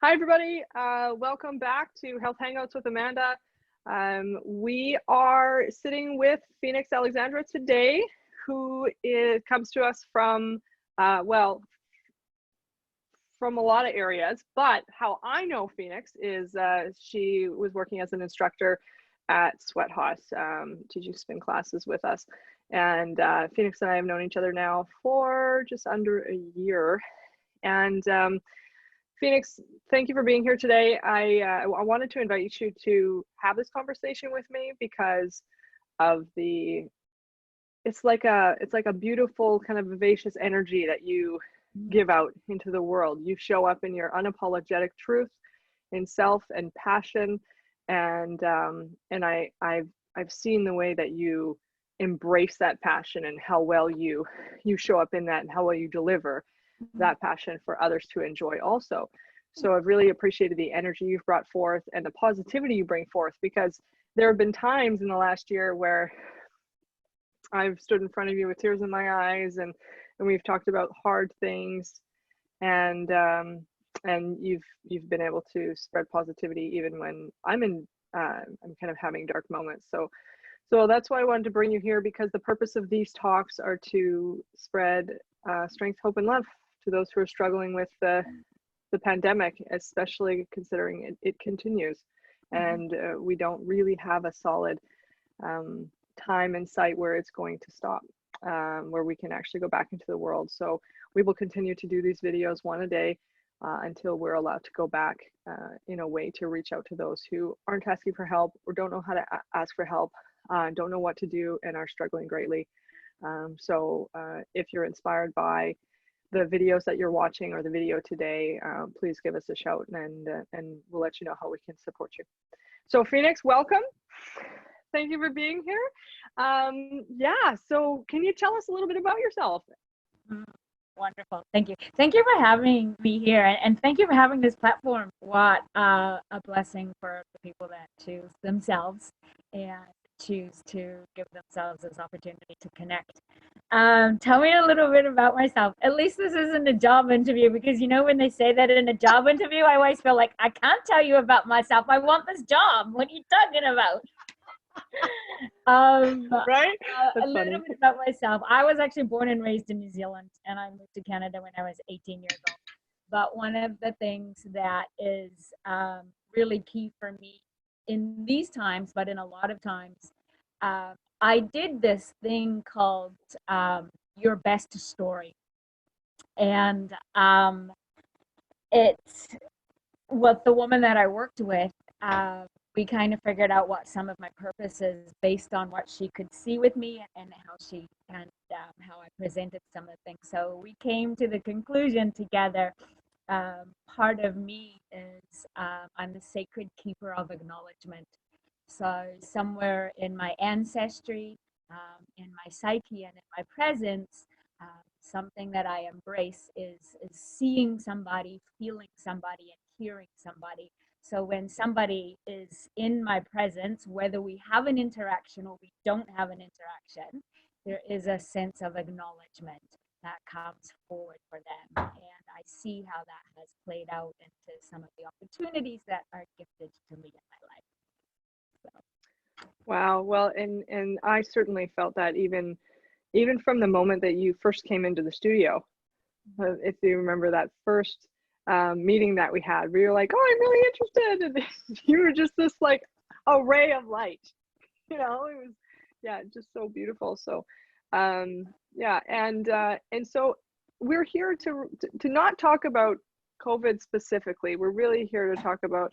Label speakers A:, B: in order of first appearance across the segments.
A: Hi, everybody. Welcome back to Health Hangouts with Amanda. We are sitting with Phoenix Alexandra today, who comes to us from, well, from a lot of areas. But how I know Phoenix is she was working as an instructor at Swet Haus, teaching spin classes with us. And Phoenix and I have known each other now for just under a year. And Phoenix, thank you for being here today. I wanted to invite you to have this conversation with me because of it's like a beautiful kind of vivacious energy that you give out into the world. You show up in your unapologetic truth, in self and passion, and I've seen the way that you embrace that passion and how well you show up in that and how well you deliver that passion for others to enjoy also. So I've really appreciated the energy you've brought forth and the positivity you bring forth, because there have been times in the last year where I've stood in front of you with tears in my eyes and we've talked about hard things, and you've been able to spread positivity even when I'm kind of having dark moments. So that's why I wanted to bring you here, because the purpose of these talks are to spread strength, hope, and love to those who are struggling with the pandemic, especially considering it continues. And we don't really have a solid time in sight where it's going to stop, where we can actually go back into the world. So we will continue to do these videos one a day until we're allowed to go back in a way to reach out to those who aren't asking for help or don't know how to ask for help, don't know what to do, and are struggling greatly. So if you're inspired by the videos that you're watching or the video today, please give us a shout, and we'll let you know how we can support you. So Phoenix, welcome. Thank you for being here. Yeah, so can you tell us a little bit about yourself?
B: Wonderful. Thank you. Thank you for having me here, and thank you for having this platform. What a blessing for the people that choose themselves and choose to give themselves this opportunity to connect. Tell me a little bit about myself. At least this isn't a job interview, because you know when they say that in a job interview, I always feel like I can't tell you about myself. I want this job. What are you talking about?
A: Right?
B: A little bit about myself. I was actually born and raised in New Zealand, and I moved to Canada when I was 18 years old. But one of the things that is really key for me in these times, but in a lot of times, I did this thing called Your Best Story. And it's what the woman that I worked with, we kind of figured out what some of my purpose is based on what she could see with me and how I presented some of the things. So we came to the conclusion together. Part of me is I'm the sacred keeper of acknowledgement. So somewhere in my ancestry, in my psyche, and in my presence, something that I embrace is seeing somebody, feeling somebody, and hearing somebody. So when somebody is in my presence, whether we have an interaction or we don't have an interaction, there is a sense of acknowledgement that comes forward for them. And I see how that has played out into some of the opportunities that are gifted to me in my life. So.
A: Wow. Well, and I certainly felt that even from the moment that you first came into the studio. If you remember that first meeting that we had, we were like, oh, I'm really interested, and you were just this like a ray of light, you know. It was, yeah, just so beautiful. So yeah, and so we're here to not talk about COVID specifically. We're really here to talk about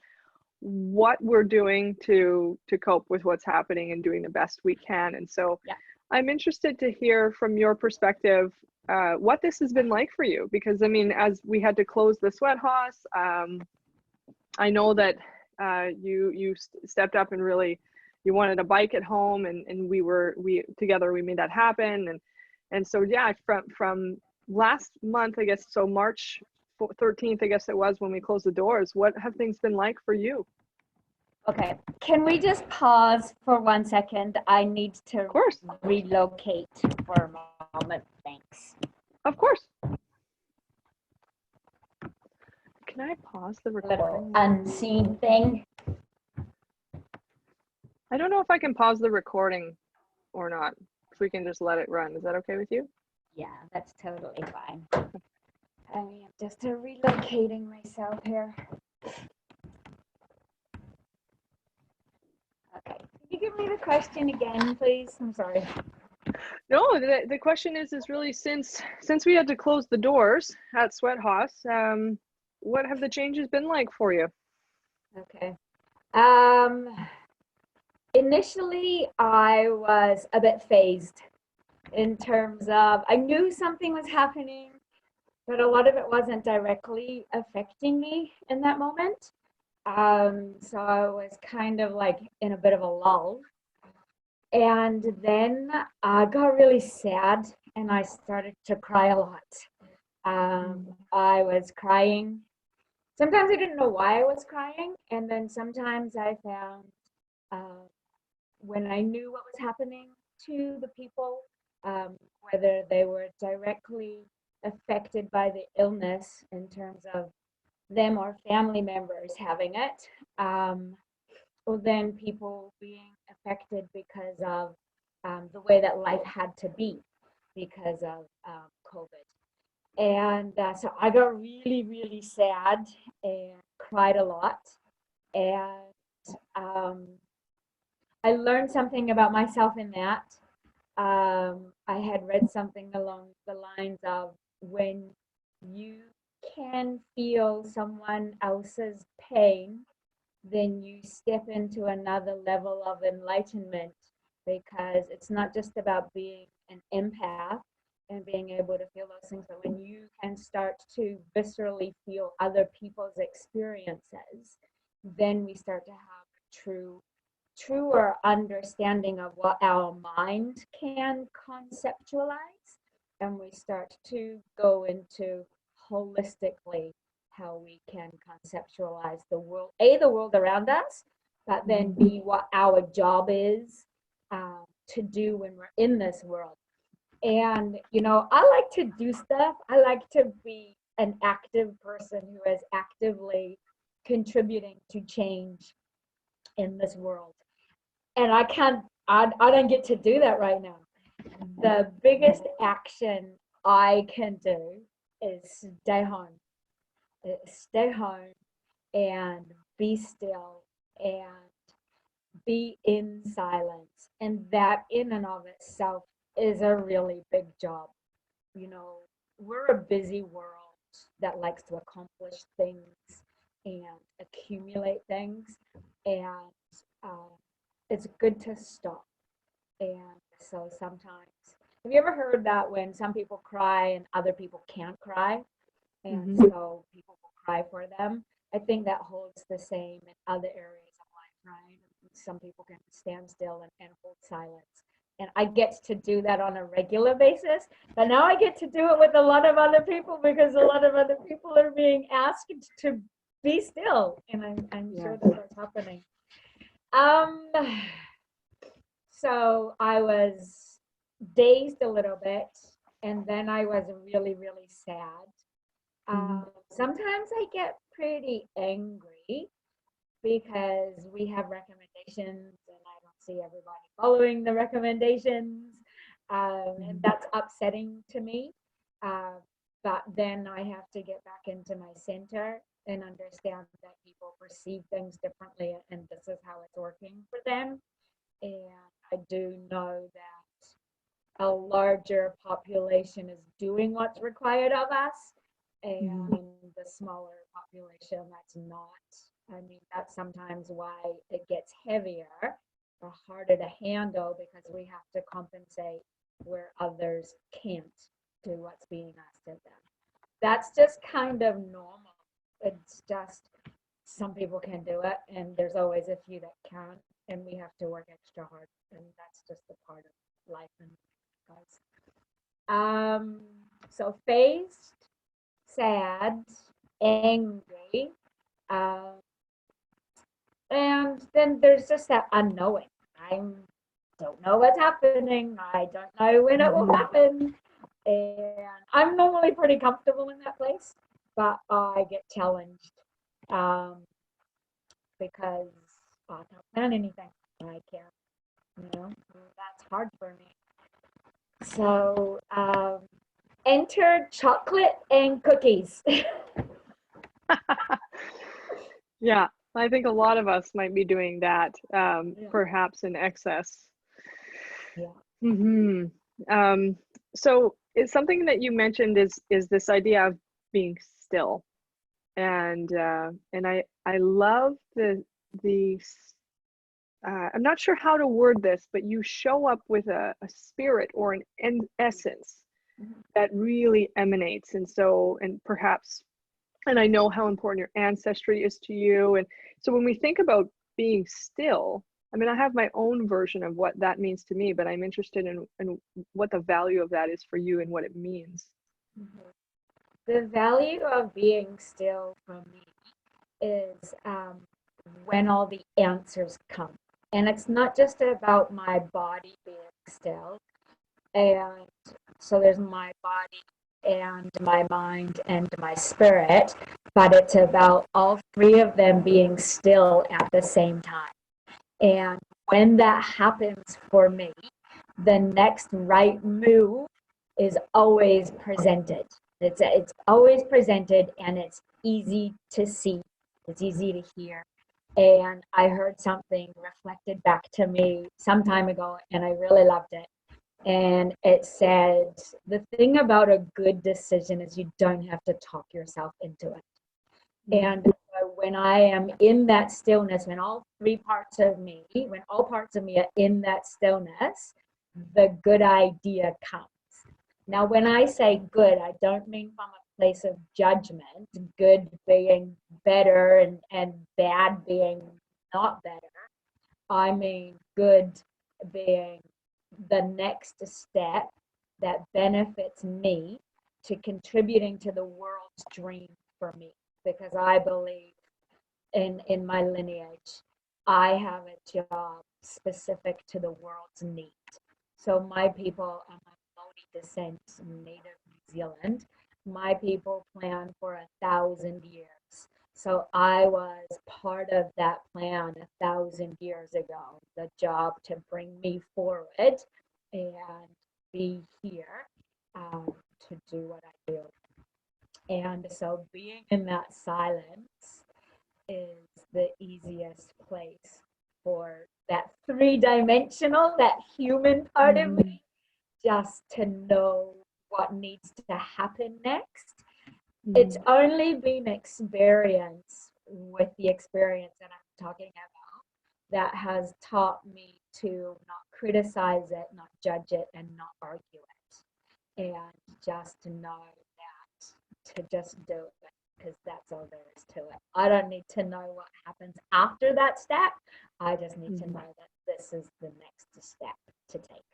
A: what we're doing to cope with what's happening and doing the best we can. And so yeah. I'm interested to hear from your perspective what this has been like for you, because I mean, as we had to close the Swet Haus, I know that you stepped up and really you wanted a bike at home, and we together we made that happen, and so yeah, from last month, I guess, so March 13th, I guess it was, when we closed the doors, what have things been like for you?
B: Okay, can we just pause for 1 second? I need to relocate for a moment. Thanks.
A: Of course. Can I pause the
B: little
A: recording?
B: unseen thing.
A: I don't know if I can pause the recording or not. If we can just let it run. Is that okay with you?
B: Yeah, that's totally fine. I am just relocating myself here. Okay, can you give me the question again, please? I'm sorry.
A: No, the question is really since we had to close the doors at Swet Haus, what have the changes been like for you?
B: Okay. Initially, I was a bit phased in terms of I knew something was happening, but a lot of it wasn't directly affecting me in that moment. So I was kind of like in a bit of a lull. And then I got really sad and I started to cry a lot. I was crying. Sometimes I didn't know why I was crying. And then sometimes I found when I knew what was happening to the people, whether they were directly affected by the illness in terms of them or family members having it, or then people being affected because of the way that life had to be because of COVID. And so I got really, really sad and cried a lot. And I learned something about myself in that. I had read something along the lines of when you can feel someone else's pain, then you step into another level of enlightenment because it's not just about being an empath and being able to feel those things, but when you can start to viscerally feel other people's experiences, then we start to have a truer understanding of what our mind can conceptualize, and we start to go into holistically how we can conceptualize the world, the world around us, but then B, what our job is to do when we're in this world. And, you know, I like to do stuff. I like to be an active person who is actively contributing to change in this world. And I don't get to do that right now. The biggest action I can do is stay home and be still and be in silence. And that in and of itself is a really big job. You know, we're a busy world that likes to accomplish things and accumulate things. And it's good to stop. And so sometimes, have you ever heard that when some people cry and other people can't cry? And so people will cry for them. I think that holds the same in other areas of life, right? Some people can stand still and hold silence. And I get to do that on a regular basis, but now I get to do it with a lot of other people because a lot of other people are being asked to be still. And I'm sure that that's happening. So I was dazed a little bit, and then I was really, really sad. Sometimes I get pretty angry because we have recommendations and I don't see everybody following the recommendations. And that's upsetting to me. But then I have to get back into my center and understand that people perceive things differently and this is how it's working for them. And I do know that a larger population is doing what's required of us, and the smaller population that's not. I mean, that's sometimes why it gets heavier or harder to handle because we have to compensate where others can't do what's being asked of them. That's just kind of normal. It's just some people can do it, and there's always a few that can't, and we have to work extra hard, and that's just a part of life and guys. So phased, sad, angry, and then there's just that unknowing. I don't know what's happening. I don't know when it will happen. And I'm normally pretty comfortable in that place. but I get challenged because I can't plan anything. I can't, that's hard for me. So enter chocolate and cookies.
A: Yeah, I think a lot of us might be doing that,
B: Yeah.
A: perhaps in excess.
B: Yeah.
A: So it's something that you mentioned is this idea of being still, and I love the I'm not sure how to word this, but you show up with a spirit or an essence that really emanates, and perhaps, and I know how important your ancestry is to you, and so when we think about being still, I mean, I have my own version of what that means to me, but I'm interested in what the value of that is for you and what it means.
B: The value of being still for me is when all the answers come. And it's not just about my body being still. And so there's my body and my mind and my spirit, but it's about all three of them being still at the same time. And when that happens for me, the next right move is always presented. It's always presented, and it's easy to see. It's easy to hear. And I heard something reflected back to me some time ago, and I really loved it. And it said, the thing about a good decision is you don't have to talk yourself into it. And when I am in that stillness, when all parts of me are in that stillness, the good idea comes. Now, when I say good, I don't mean from a place of judgment, good being better and bad being not better. I mean good being the next step that benefits me to contributing to the world's dream for me. Because I believe in my lineage, I have a job specific to the world's need. So my people are my Maori descent, native New Zealand. My people plan for 1,000 years. So I was part of that plan 1,000 years ago. The job to bring me forward and be here to do what I do. And so being in that silence is the easiest place for that three-dimensional, that human part of me, just to know what needs to happen next. It's only been experience with the experience that I'm talking about that has taught me to not criticize it, not judge it, and not argue it. And just to know to just do it, because that's all there is to it. I don't need to know what happens after that step. I just need to know that this is the next step to take.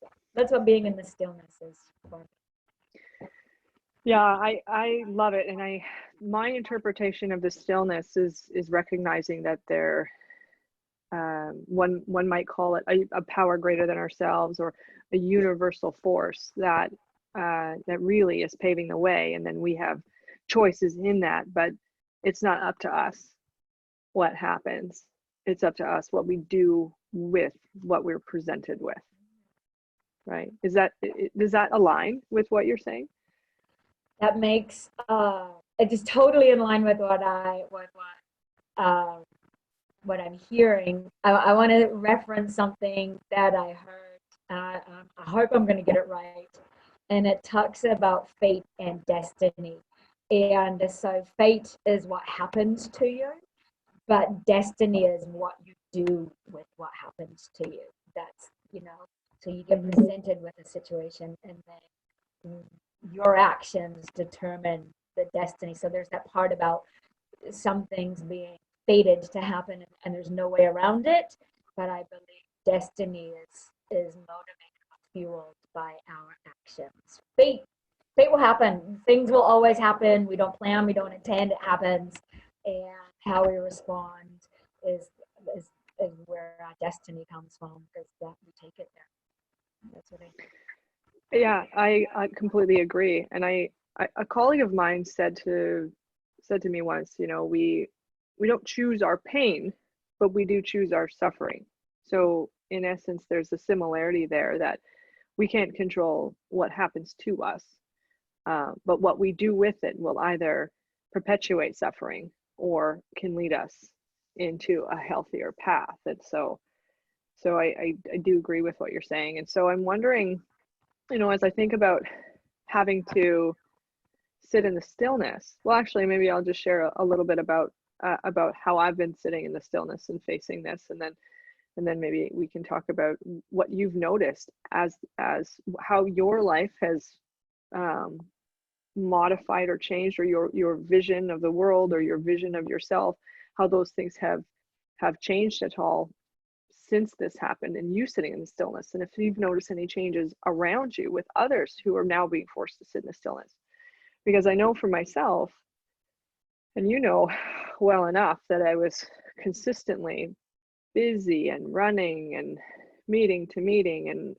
B: Yeah. That's what being in the stillness is for me.
A: Yeah, I love it, and my interpretation of the stillness is recognizing that there, one might call it a power greater than ourselves, or a universal force that really is paving the way, and then we have choices in that, but it's not up to us what happens. It's up to us what we do with what we're presented with. Right? Does that align with what you're saying?
B: That makes it is totally in line with what I'm hearing. I want to reference something that I heard. I hope I'm going to get it right. And it talks about fate and destiny. And so fate is what happens to you, but destiny is what you do with what happens to you. That's, so you get presented with a situation, and then your actions determine the destiny. So there's that part about some things being fated to happen, and there's no way around it. But I believe destiny is motivated or fueled by our actions. Fate will happen. Things will always happen. We don't plan, we don't intend, it happens. And how we respond is where our destiny comes from, because that we take it there. That's what I think.
A: Yeah, I completely agree. And a colleague of mine said to me once, you know, we don't choose our pain, but we do choose our suffering. So in essence, there's a similarity there, that we can't control what happens to us, but what we do with it will either perpetuate suffering or can lead us into a healthier path. And so I do agree with what you're saying. And so I'm wondering, you know, as I think about having to sit in the stillness, well, actually, maybe I'll just share a little bit about how I've been sitting in the stillness and facing this, and then maybe we can talk about what you've noticed as how your life has modified or changed, or your vision of the world or your vision of yourself, how those things have changed at all since this happened and you sitting in the stillness, and if you've noticed any changes around you with others who are now being forced to sit in the stillness. Because I know for myself, and you know well enough, that I was consistently busy and running and meeting to meeting,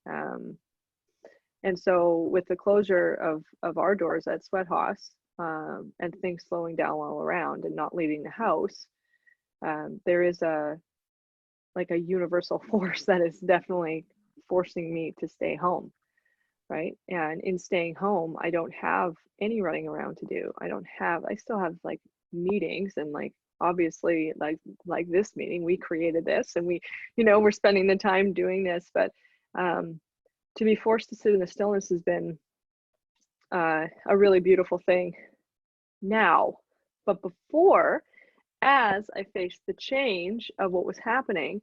A: and so with the closure of our doors at Swet Haus, and things slowing down all around and not leaving the house, there is a universal force that is definitely forcing me to stay home, right? And in staying home, I don't have any running around to do. I still have like meetings, and like obviously like this meeting, we created this, and we, you know, we're spending the time doing this, but to be forced to sit in the stillness has been a really beautiful thing now. But before, as I faced the change of what was happening,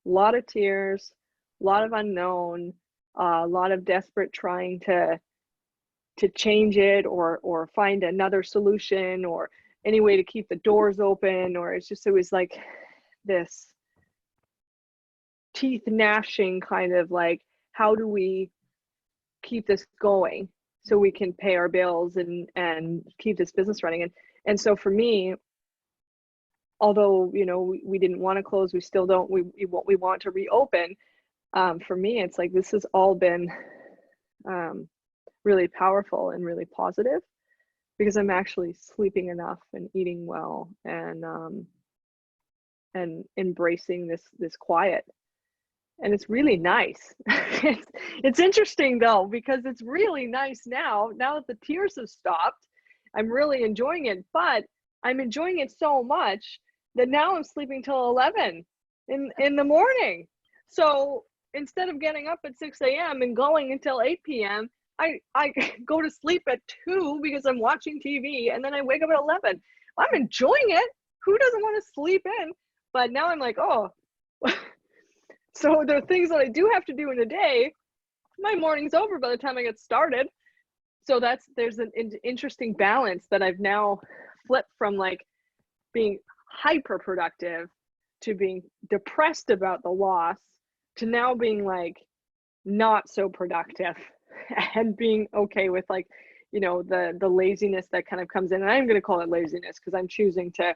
A: a lot of tears, a lot of unknown, a lot of desperate trying to change it, or find another solution, or any way to keep the doors open, or it was like this teeth gnashing kind of like, how do we keep this going so we can pay our bills and keep this business running? And so for me, although, you know, we didn't want to close, we still don't, we want to reopen. For me, it's like this has all been really powerful and really positive, because I'm actually sleeping enough and eating well, and embracing this quiet. And it's really nice. It's interesting though, because it's really nice now that the tears have stopped. I'm really enjoying it, but I'm enjoying it so much that now I'm sleeping till 11 in the morning. So instead of getting up at 6 a.m. and going until 8 p.m., I go to sleep at 2 because I'm watching TV, and then I wake up at 11. I'm enjoying it. Who doesn't want to sleep in? But now I'm like, oh, so there are things that I do have to do in a day. My morning's over by the time I get started. So there's an interesting balance that I've now flipped from like being hyper productive to being depressed about the loss, to now being like not so productive and being okay with, like, you know, the laziness that kind of comes in. And I'm going to call it laziness because I'm choosing to,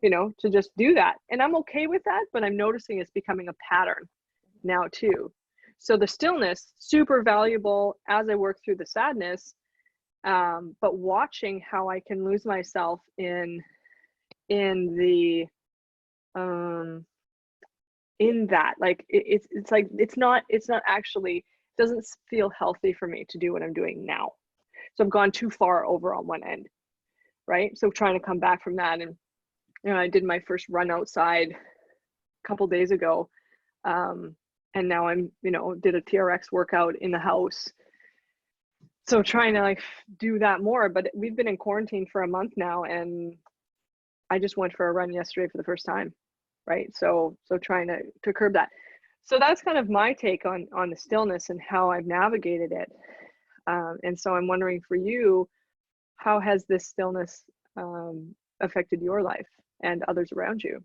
A: you know, to just do that. And I'm okay with that, but I'm noticing it's becoming a pattern now too. So the stillness, super valuable as I work through the sadness, but watching how I can lose myself in the in that, like it's like it's not actually, it doesn't feel healthy for me to do what I'm doing now. So I've gone too far over on one end, right? So trying to come back from that, and you know, I did my first run outside a couple days ago, and now I'm, you know, did a TRX workout in the house. So trying to like do that more, but we've been in quarantine for a month now, and I just went for a run yesterday for the first time, right? So trying to curb that. So that's kind of my take on the stillness and how I've navigated it. And so I'm wondering for you, how has this stillness affected your life and others around you?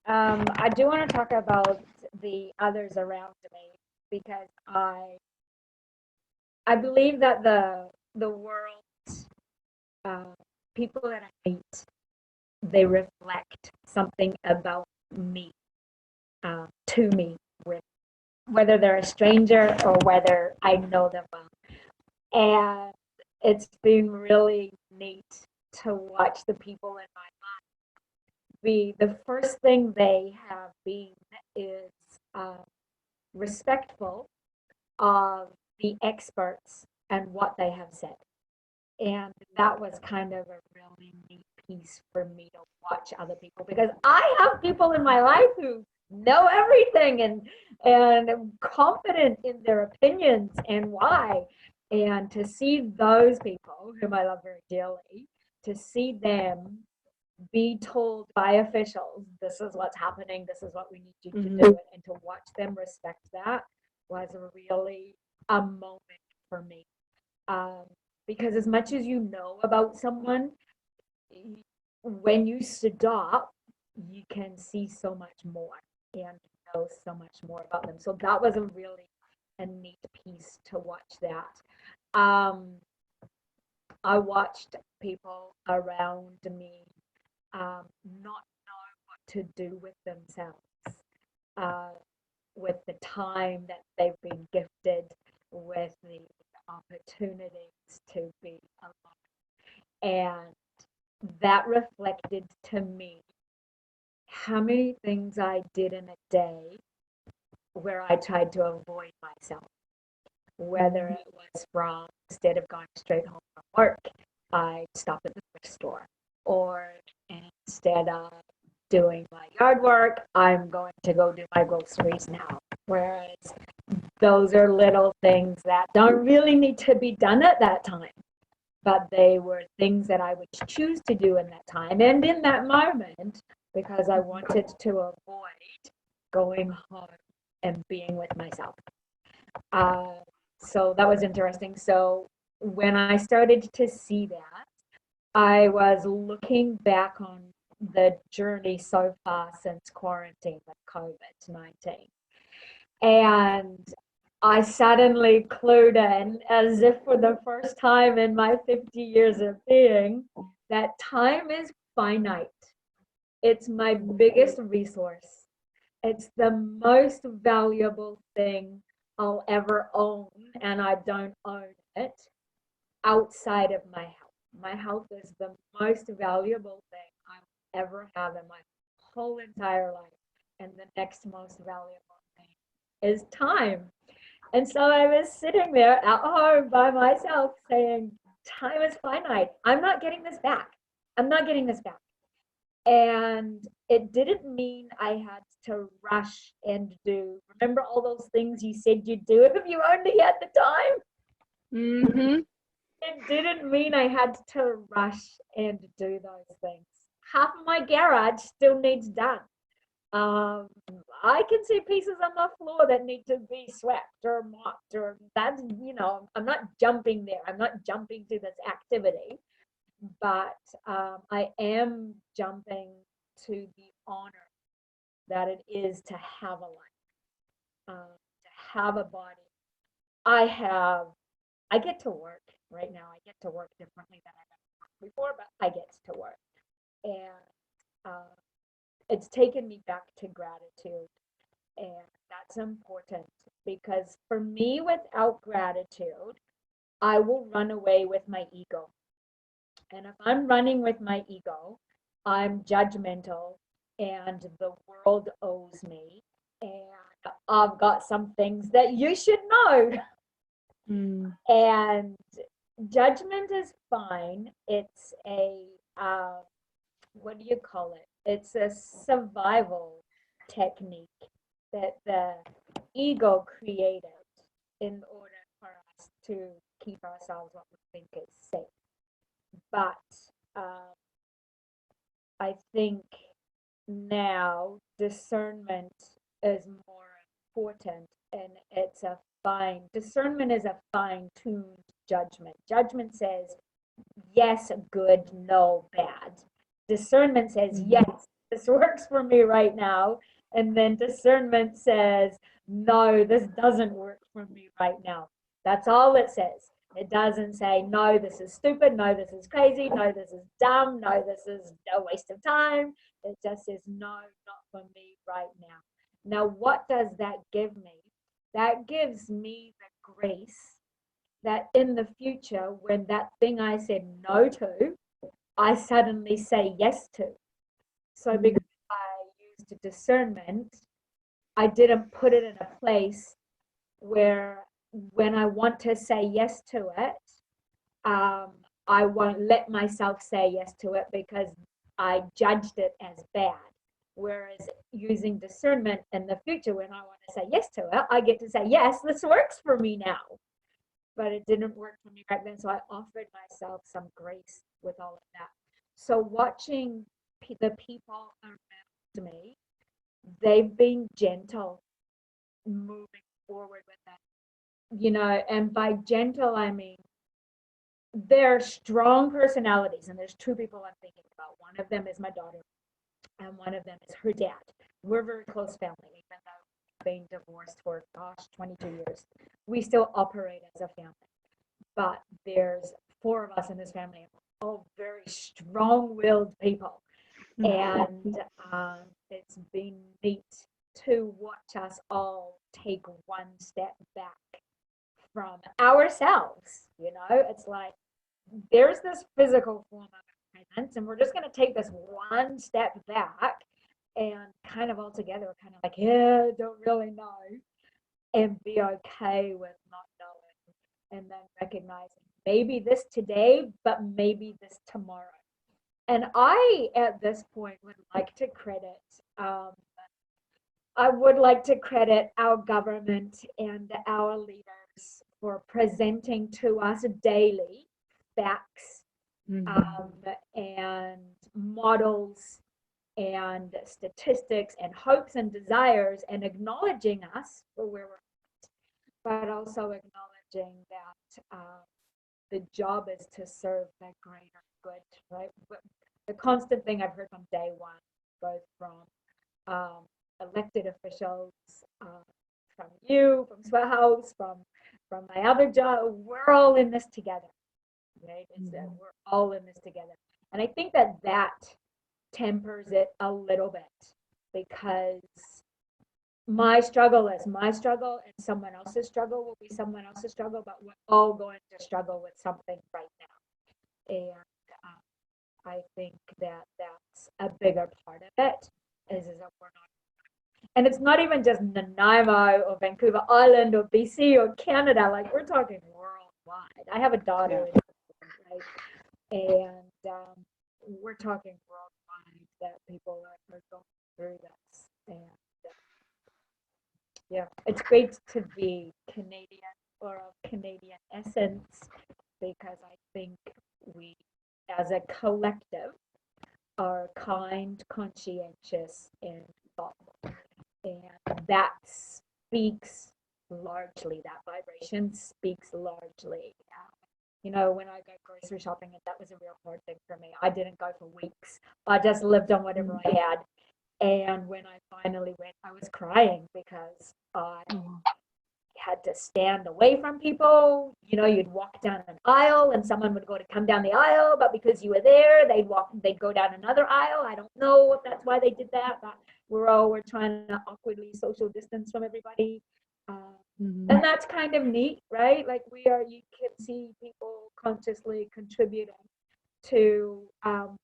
B: I do want to talk about the others around me, because I believe that the world, people that I meet, they reflect something about me, to me, with whether they're a stranger or whether I know them well. And it's been really neat to watch the people in my life. The first thing they have been is respectful of the experts and what they have said. And that was kind of a really neat piece for me to watch other people, because I have people in my life who know everything and confident in their opinions and why. And to see those people whom I love very dearly, to see them be told by officials, this is what's happening, this is what we need you to do, and to watch them respect that was really a moment for me. Because as much as you know about someone, when you stop, you can see so much more and know so much more about them. So that was a neat piece to watch that. I watched people around me not know what to do with themselves, uh, with the time that they've been gifted, with the opportunities to be alone. And that reflected to me how many things I did in a day where I tried to avoid myself, whether it was from, instead of going straight home from work, I stopped at the thrift store, or instead of doing my yard work, I'm going to go do my groceries now. Whereas those are little things that don't really need to be done at that time, but they were things that I would choose to do in that time and in that moment, because I wanted to avoid going home and being with myself. So that was interesting. So when I started to see that, I was looking back on the journey so far since quarantine with COVID-19. And I suddenly clued in, as if for the first time in my 50 years of being, that time is finite. It's my biggest resource. It's the most valuable thing I'll ever own, and I don't own it outside of my health. My health is the most valuable thing I'll ever have in my whole entire life. And the next most valuable thing is time. And so I was sitting there at home by myself saying, time is finite. I'm not getting this back. I'm not getting this back. And it didn't mean I had to rush and do. Remember all those things you said you'd do if you only had the time? It didn't mean I had to rush and do those things. Half of my garage still needs done. I can see pieces on the floor that need to be swept or mopped, or that's, I'm not jumping there. I'm not jumping to this activity, but I am jumping to the honor that it is to have a life, to have a body. I get to work right now. I get to work differently than I've ever worked before, but I get to work. And it's taken me back to gratitude. And that's important, because for me, without gratitude, I will run away with my ego. And if I'm running with my ego, I'm judgmental, and the world owes me. And I've got some things that you should know. And judgment is fine. It's what do you call it? It's a survival technique that the ego created in order for us to keep ourselves what we think is safe. But I think now discernment is more important, and discernment is a fine-tuned judgment. Judgment says yes, good, no, bad. Discernment says yes, this works for me right now, and then discernment says no, this doesn't work for me right now. That's all it says. It doesn't say no, this is stupid, no, this is crazy, no, this is dumb, no, this is a waste of time. It just says no, not for me right now. Now, what does that give me? That gives me the grace that in the future, when that thing I said no to, I suddenly say yes to. So because I used discernment, I didn't put it in a place where when I want to say yes to it, I won't let myself say yes to it because I judged it as bad. Whereas using discernment in the future, when I want to say yes to it, I get to say, yes, this works for me now. But it didn't work for me back then. So I offered myself some grace with all of that. So watching the people around me, they've been gentle moving forward with that, and by gentle, I mean, they're strong personalities. And there's two people I'm thinking about. One of them is my daughter, and one of them is her dad. We're very close family, even though we've been divorced for, 22 years. We still operate as a family. But there's four of us in this family, all very strong-willed people. And it's been neat to watch us all take one step back from ourselves. It's like there's this physical form of presence, and we're just going to take this one step back and kind of all together, kind of like, yeah, don't really know, and be okay with not knowing, and then recognizing maybe this today, but maybe this tomorrow. And I, at this point, would like to credit, our government and our leaders for presenting to us daily facts, and models and statistics and hopes and desires, and acknowledging us for where we're at, but also acknowledging that the job is to serve the greater good, right? But the constant thing I've heard from day one, both from elected officials, from you, from Swet Haus, from my other job, we're all in this together, right? It's that we're all in this together. And I think that tempers it a little bit, because my struggle is my struggle, and someone else's struggle will be someone else's struggle, but we're all going to struggle with something right now. And I think that that's a bigger part of it, is that we're not. And it's not even just Nanaimo or Vancouver Island or BC or Canada. Like, we're talking worldwide. I have a daughter, right? And we're talking worldwide that people are going through this. And yeah, it's great to be Canadian, or of Canadian essence, because I think we, as a collective, are kind, conscientious, and thoughtful. And that speaks largely, that vibration speaks largely. When I go grocery shopping, and that was a real hard thing for me. I didn't go for weeks. I just lived on whatever I had. And when I finally went, I was crying because I had to stand away from people. You'd walk down an aisle and someone would come down the aisle, but because you were there, they'd go down another aisle. I don't know if that's why they did that, but we're trying to awkwardly social distance from everybody. And that's kind of neat, right? Like, you can see people consciously contributing to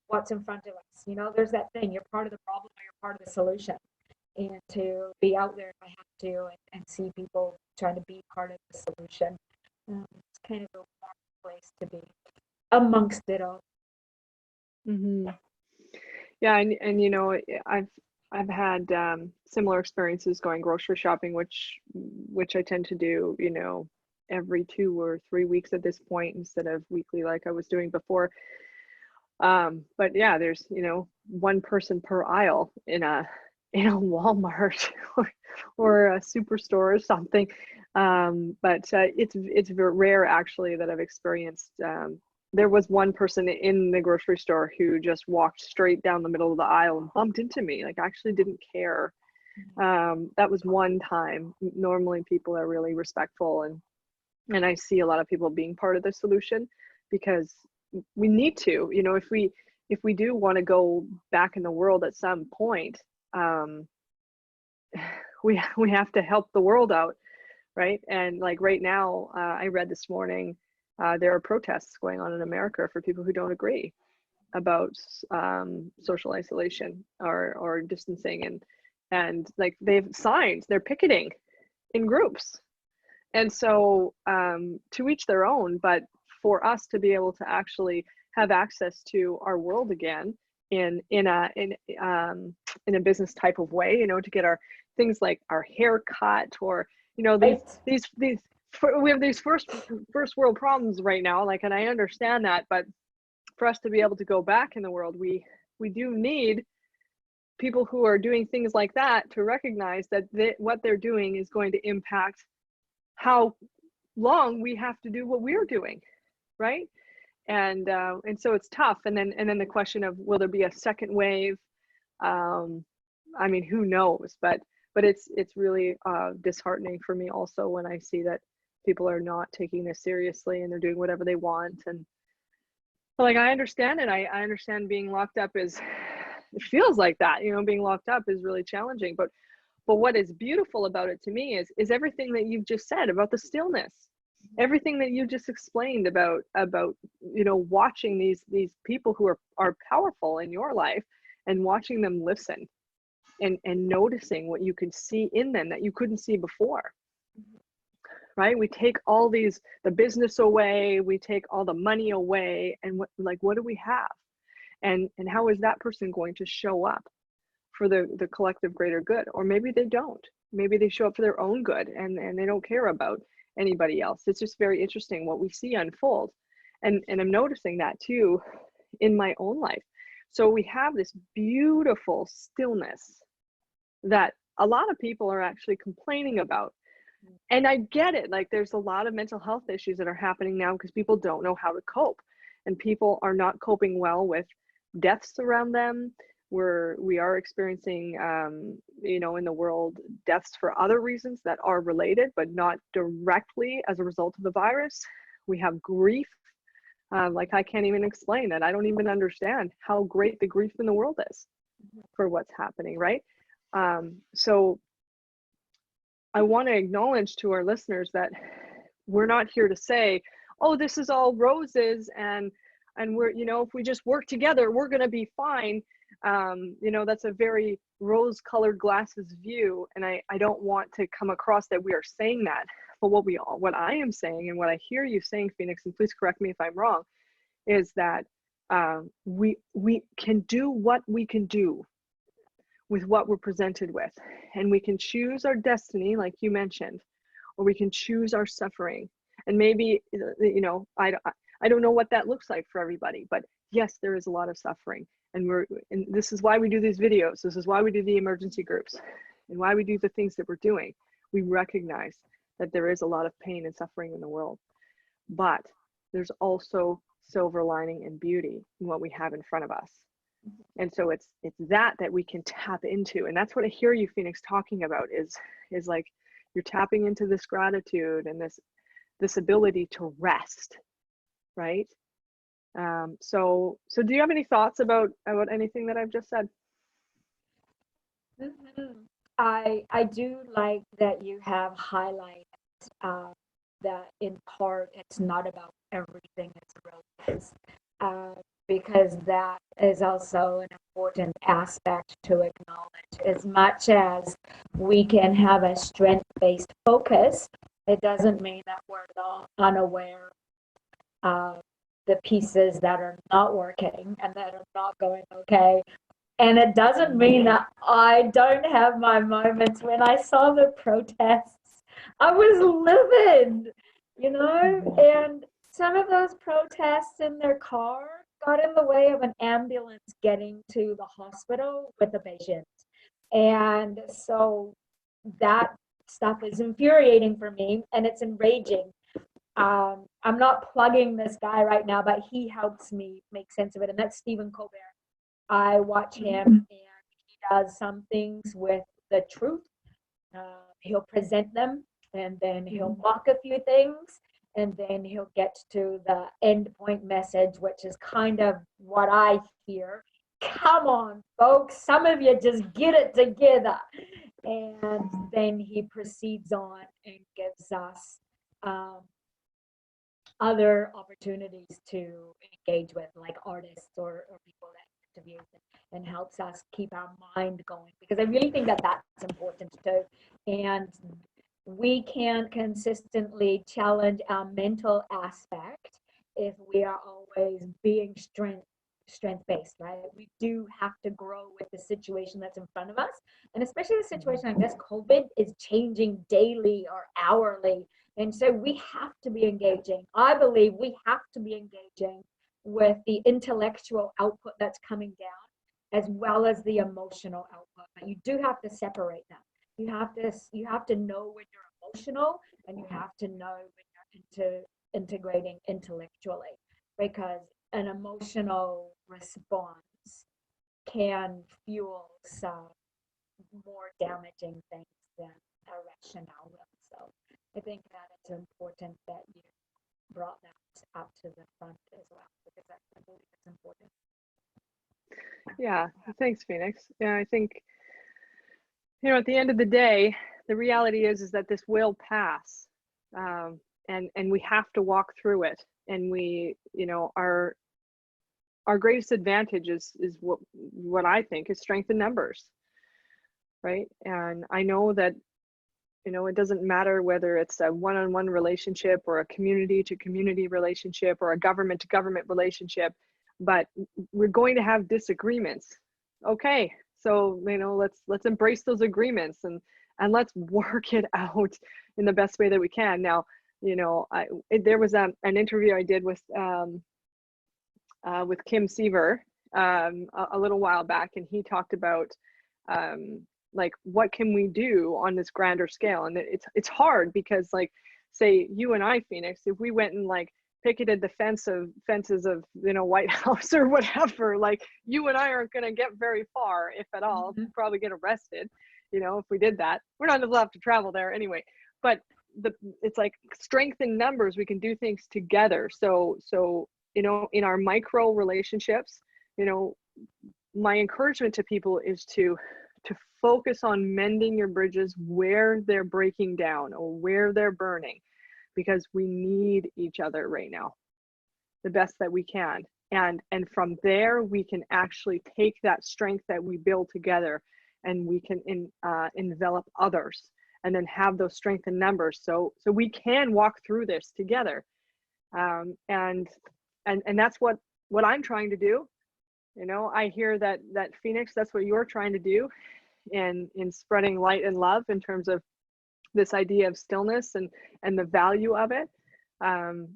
B: what's in front of us. There's that thing, you're part of the problem or you're part of the solution. And to be out there if I have to, and see people trying to be part of the solution, it's kind of a warm place to be amongst it all.
A: Yeah, and I've had similar experiences going grocery shopping, which I tend to do, every 2 or 3 weeks at this point, instead of weekly like I was doing before. But yeah, there's one person per aisle in a Walmart or a superstore or something. But it's very rare, actually, that I've experienced. There was one person in the grocery store who just walked straight down the middle of the aisle and bumped into me, like actually didn't care. That was one time. Normally people are really respectful, and I see a lot of people being part of the solution, because we need to, if we do want to go back in the world at some point, we have to help the world out. right? And like right now, I read this morning, there are protests going on in America for people who don't agree about social isolation or distancing, and like they've signed, they're picketing in groups. And so to each their own, but for us to be able to actually have access to our world again in a business type of way, you know, to get our things like our hair cut, or you know, these we have these first world problems right now, like, and I understand that, but for us to be able to go back in the world, we do need people who are doing things like that to recognize that what they're doing is going to impact how long we have to do what we're doing, right? And so it's tough. And then the question of, will there be a second wave? I mean, who knows? But it's really disheartening for me also when I see that people are not taking this seriously and they're doing whatever they want. And like, I understand it. I understand being locked up is, it feels like that, you know, being locked up is really challenging. But what is beautiful about it to me is everything that you've just said about the stillness, everything that you just explained about you know, watching these people who are powerful in your life and watching them listen and noticing what you can see in them that you couldn't see before. Right? We take all the business away, we take all the money away, and what do we have? And how is that person going to show up for the collective greater good? Or maybe they don't. Maybe they show up for their own good and they don't care about anybody else. It's just very interesting what we see unfold. And I'm noticing that too in my own life. So we have this beautiful stillness that a lot of people are actually complaining about. And I get it. Like, there's a lot of mental health issues that are happening now because people don't know how to cope, and people are not coping well with deaths around them. We are experiencing, you know, in the world, deaths for other reasons that are related, but not directly as a result of the virus. We have grief. Like, I can't even explain that. I don't even understand how great the grief in the world is for what's happening, right? So I want to acknowledge to our listeners that we're not here to say, oh, this is all roses and we're, you know, if we just work together, we're going to be fine. You know, that's a very rose-colored glasses view, and I don't want to come across that we are saying that. But what I am saying, and what I hear you saying, Phoenix, and please correct me if I'm wrong, is that we can do what we can do with what we're presented with, and we can choose our destiny, like you mentioned, or we can choose our suffering. And maybe, you know, I don't know what that looks like for everybody, but yes, there is a lot of suffering. And this is why we do these videos. This is why we do the emergency groups and why we do the things that we're doing. We recognize that there is a lot of pain and suffering in the world, but there's also silver lining and beauty in what we have in front of us. And so it's that we can tap into. And that's what I hear you, Phoenix, talking about is like, you're tapping into this gratitude and this ability to rest, right? So do you have any thoughts about anything that I've just said?
B: I do like that you have highlighted that in part it's not about everything it's roses, because that is also an important aspect to acknowledge. As much as we can have a strength-based focus, it doesn't mean that we're not unaware of the pieces that are not working and that are not going okay. And it doesn't mean that I don't have my moments. When I saw the protests, I was livid, you know, and some of those protests in their car got in the way of an ambulance getting to the hospital with a patient. And so that stuff is infuriating for me, and it's enraging. I'm not plugging this guy right now, but he helps me make sense of it, and that's Stephen Colbert. I watch him, and he does some things with the truth. He'll present them, and then he'll mock a few things, and then he'll get to the end point message, which is kind of what I hear. Come on, folks, some of you just get it together. And then he proceeds on and gives us other opportunities to engage with, like artists or people that interview, and helps us keep our mind going, because I really think that that's important too. And we can't consistently challenge our mental aspect if we are always being strength based, right? We do have to grow with the situation that's in front of us, and especially the situation like this. COVID is changing daily or hourly, and so we have to be engaging. I believe we have to be engaging with the intellectual output that's coming down, as well as the emotional output. But you do have to separate them. You have to know when you're emotional, and you have to know when you're integrating intellectually, because an emotional response can fuel some more damaging things than a rationale will. So I think that it's important that you brought that up to the front as well, because I believe it's important.
A: Yeah, thanks, Phoenix. Yeah, I think, at the end of the day, the reality is that this will pass, and we have to walk through it. And we, our greatest advantage is what I think is strength in numbers, right? And I know that, it doesn't matter whether it's a one-on-one relationship or a community-to-community relationship or a government-to-government relationship, but we're going to have disagreements. Okay, so let's embrace those agreements, and let's work it out in the best way that we can. Now, there was an interview I did with Kim Seaver a little while back, and he talked about like, what can we do on this grander scale? And it's hard because, like, say you and I, Phoenix, if we went and like picketed the fences of White House or whatever, like, you and I aren't going to get very far, if at all. We'd probably get arrested, if we did that. We're not allowed to travel there anyway. But it's like strength in numbers. We can do things together. So in our micro relationships, my encouragement to people is to focus on mending your bridges where they're breaking down or where they're burning, because we need each other right now the best that we can. And from there, we can actually take that strength that we build together, and we can envelop others, and then have those strength in numbers. So we can walk through this together. And that's what I'm trying to do. I hear that Phoenix, that's what you're trying to do in spreading light and love in terms of this idea of stillness and the value of it.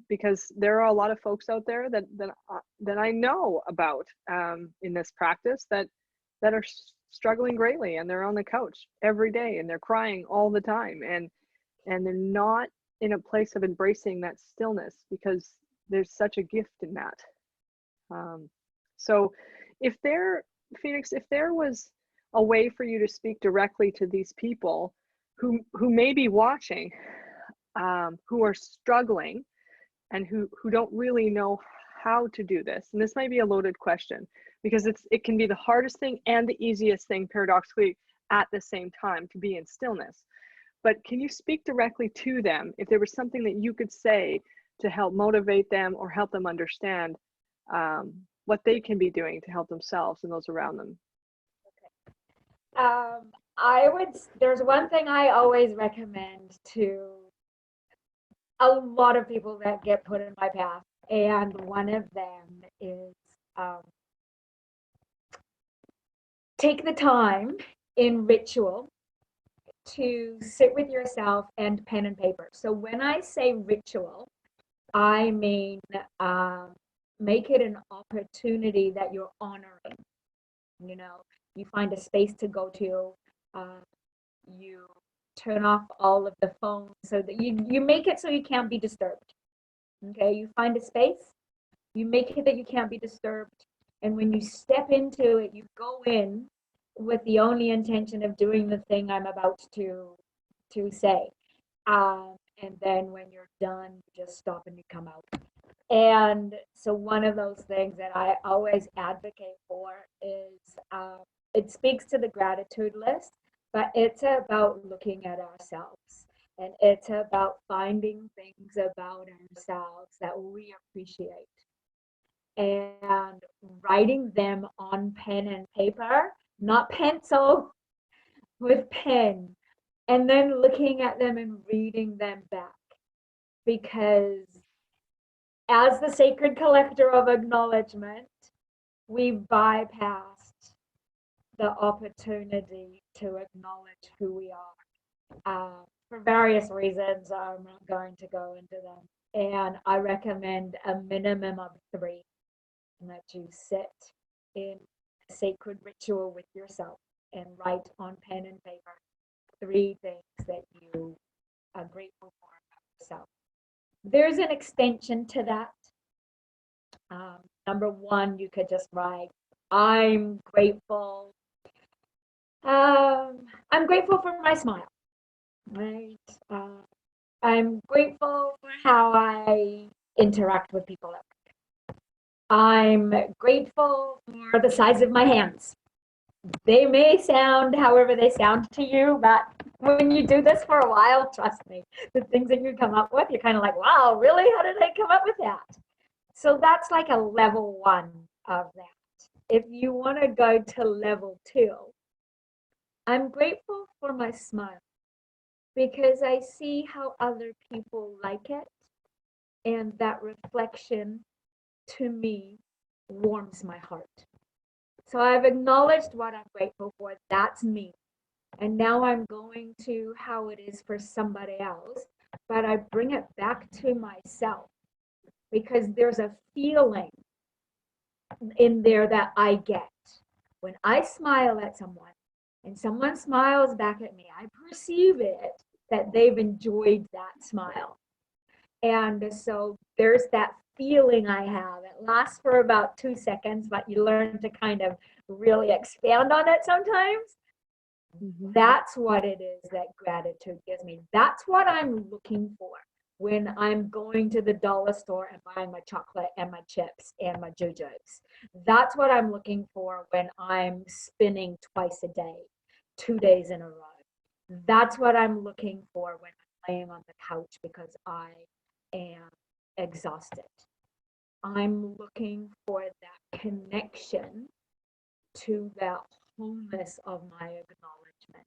A: Because there are a lot of folks out there that I know about in this practice that are struggling greatly, and they're on the couch every day, and they're crying all the time, and they're not in a place of embracing that stillness, because there's such a gift in that. So Phoenix, if there was a way for you to speak directly to these people who may be watching, who are struggling, and who don't really know how to do this, and this might be a loaded question, because it can be the hardest thing and the easiest thing, paradoxically, at the same time, to be in stillness. But can you speak directly to them if there was something that you could say to help motivate them or help them understand what they can be doing to help themselves and those around them?
B: There's one thing I always recommend to a lot of people that get put in my path, and one of them is take the time in ritual to sit with yourself and pen and paper. So when I say ritual, I mean make it an opportunity that you're honoring. You find a space to go to. You turn off all of the phones, so that you make it so you can't be disturbed. Okay, you find a space, you make it that you can't be disturbed, and when you step into it, you go in with the only intention of doing the thing I'm about to say. And then when you're done, you just stop and you come out. And so one of those things that I always advocate for is it speaks to the gratitude list, but it's about looking at ourselves, and it's about finding things about ourselves that we appreciate and writing them on pen and paper, not pencil, with pen, and then looking at them and reading them back. Because as the sacred collector of acknowledgement, we bypassed the opportunity to acknowledge who we are. For various reasons, I'm not going to go into them. And I recommend a minimum of 3, that you sit in a sacred ritual with yourself and write on pen and paper 3 things that you are grateful for about yourself. There's an extension to that. Number 1, you could just write, I'm grateful. I'm grateful for my smile, right? I'm grateful for how I interact with people at work. I'm grateful for the size of my hands. They may sound however they sound to you, but when you do this for a while, trust me, the things that you come up with, you're kind of like, wow, really? How did I come up with that? So that's like a level 1 of that. If you want to go to level 2, I'm grateful for my smile because I see how other people like it, and that reflection to me warms my heart. So I've acknowledged what I'm grateful for. That's me. And now I'm going to how it is for somebody else, but I bring it back to myself because there's a feeling in there that I get. When I smile at someone and someone smiles back at me, I perceive it that they've enjoyed that smile. And so there's that feeling I have. It lasts for about 2 seconds, but you learn to kind of really expand on it sometimes. Mm-hmm. That's what it is that gratitude gives me. That's what I'm looking for when I'm going to the dollar store and buying my chocolate and my chips and my jujubes. That's what I'm looking for when I'm spinning twice a day, 2 days in a row. That's what I'm looking for when I'm laying on the couch because I am exhausted. I'm looking for that connection to that wholeness of my acknowledgement.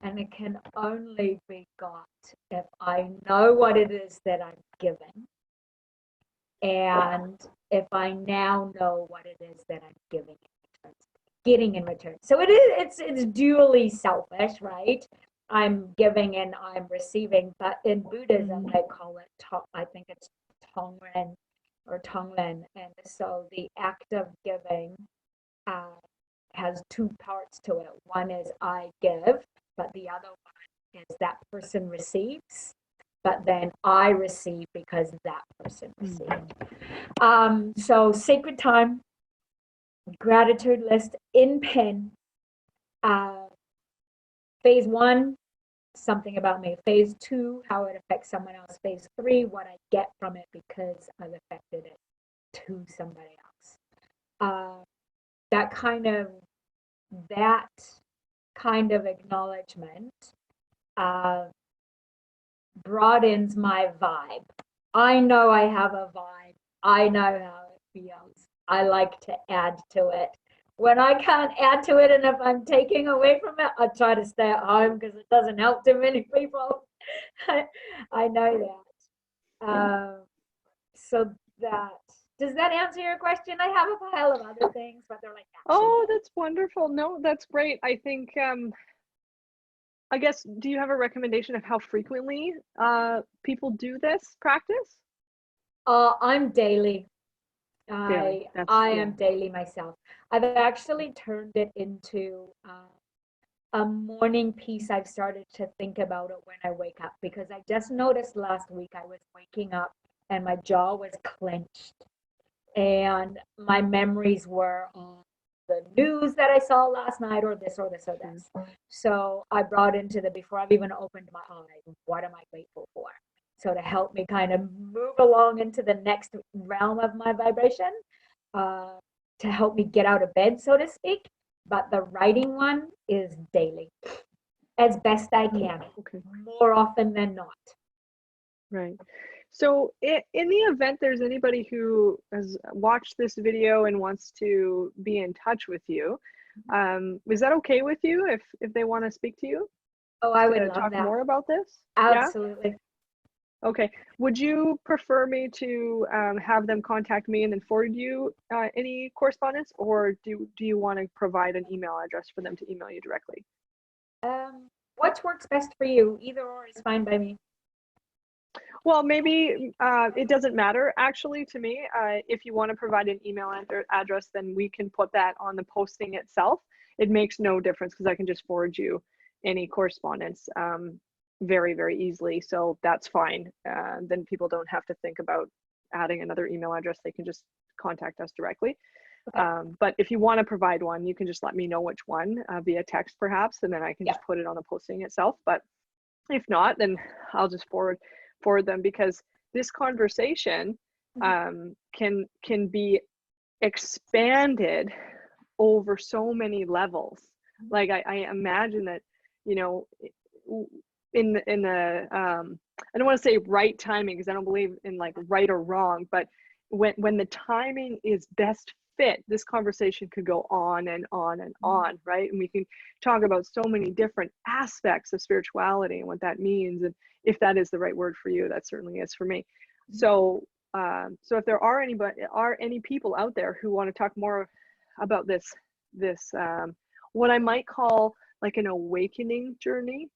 B: And it can only be got if I know what it is that I'm giving. And if I now know what it is that I'm getting in return. So it's dually selfish, right? I'm giving and I'm receiving, but in Buddhism they call it, I think it's Tongren or Tonglen, and so the act of giving has 2 parts to it. One is I give, but the other one is that person receives, but then I receive because that person received. So sacred time, gratitude list in pen. Phase 1, something about me. Phase 2, how it affects someone else. Phase 3, what I get from it because I've affected it to somebody else. That kind of acknowledgement broadens my vibe. I know I have a vibe. I know how it feels. I like to add to it. When I can't add to it, and if I'm taking away from it, I try to stay at home because it doesn't help too many people. I know that. So that, does that answer your question? I have a pile of other things, but they're like that.
A: Oh, that's wonderful. No, that's great. I think, I guess, do you have a recommendation of how frequently people do this practice?
B: I'm daily. I am daily myself. I've actually turned it into a morning piece. I've started to think about it when I wake up because I just noticed last week I was waking up and my jaw was clenched and my memories were on the news that I saw last night or this or this or this. So I brought into before I've even opened my eyes, what am I grateful for? So to help me kind of move along into the next realm of my vibration, to help me get out of bed, so to speak. But the writing one is daily. as best I can,
A: Okay.
B: more often than not.
A: Right. So in the event there's anybody who has watched this video and wants to be in touch with you, is that okay with you if they want to speak to you
B: Oh, I would
A: to
B: love
A: talk
B: that.
A: more about this? Yeah?
B: Absolutely.
A: Okay. Would you prefer me to have them contact me and then forward you any correspondence, or do you want to provide an email address for them to email you directly?
B: What works best for you? Either or is fine by me.
A: Well, maybe it doesn't matter actually to me. If you want to provide an email address, then we can put that on the posting itself. It makes no difference because I can just forward you any correspondence very, very easily. So that's fine. Then people don't have to think about adding another email address. They can just contact us directly.
B: Okay.
A: But if you want to provide one, you can just let me know which one via text perhaps, and then I can just put it on the posting itself. But if not, then I'll just forward them, because this conversation can be expanded over so many levels. Like I imagine that, you know, in the I don't want to say right timing, because I don't believe in like right or wrong, but when the timing is best fit, this conversation could go on and on and on, right? And we can talk about so many different aspects of spirituality and what that means, and if that is the right word for you, that certainly is for me. So so if there are any people out there who want to talk more about this what I might call like an awakening journey,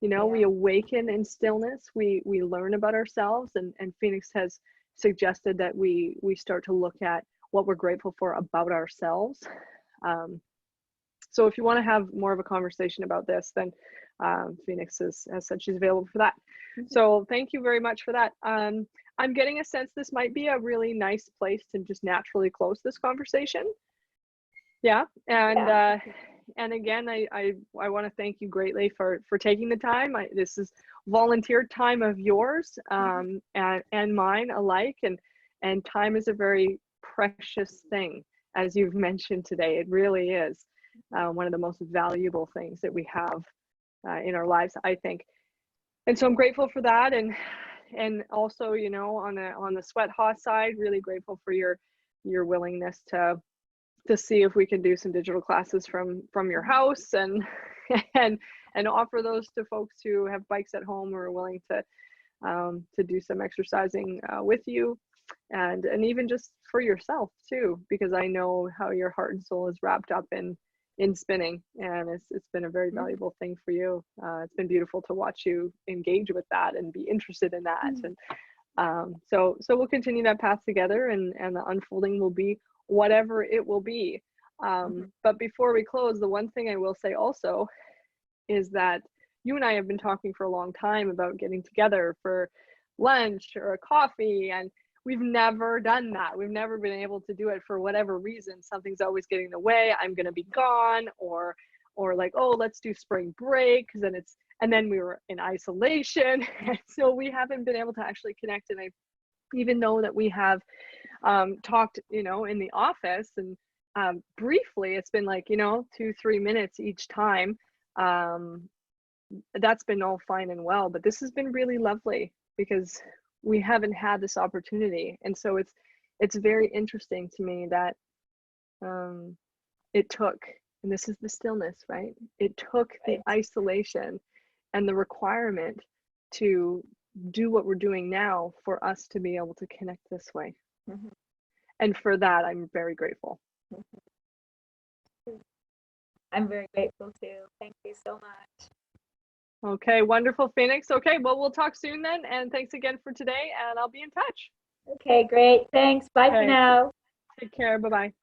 A: you know, we awaken in stillness, we learn about ourselves, and Phoenix has suggested that we start to look at what we're grateful for about ourselves. So if you want to have more of a conversation about this, then Phoenix has said she's available for that. So thank you very much for that. I'm getting a sense this might be a really nice place to just naturally close this conversation. Yeah, and again, I want to thank you greatly for taking the time. This is volunteer time of yours and mine alike, and time is a very precious thing, as you've mentioned today. It really is one of the most valuable things that we have in our lives, I think. And so I'm grateful for that, and also, you know, on the Swet Haus side, really grateful for your willingness to see if we can do some digital classes from your house and offer those to folks who have bikes at home or are willing to do some exercising with you, and even just for yourself too, because I know how your heart and soul is wrapped up in spinning, and it's been a very valuable thing for you. It's been beautiful to watch you engage with that and be interested in that. And so we'll continue that path together, and the unfolding will be whatever it will be. But before we close, the one thing I will say also is that you and I have been talking for a long time about getting together for lunch or a coffee, and we've never done that. We've never been able to do it for whatever reason. Something's always getting in the way. I'm going to be gone, or like, oh, let's do spring break, because then we were in isolation. And so we haven't been able to actually connect. And I even know that we have talked, you know, in the office, and briefly, it's been like, you know, 2-3 minutes each time. That's been all fine and well, but this has been really lovely because we haven't had this opportunity. And so it's very interesting to me that it took, and this is the stillness, right? It took the isolation and the requirement to do what we're doing now for us to be able to connect this way. And for that, I'm very grateful.
B: I'm very grateful too. Thank you so much.
A: Okay, wonderful, Phoenix. Okay, well, we'll talk soon then. And thanks again for today, and I'll be in touch.
B: Okay, great. Thanks. Bye for now.
A: Take care. Bye-bye.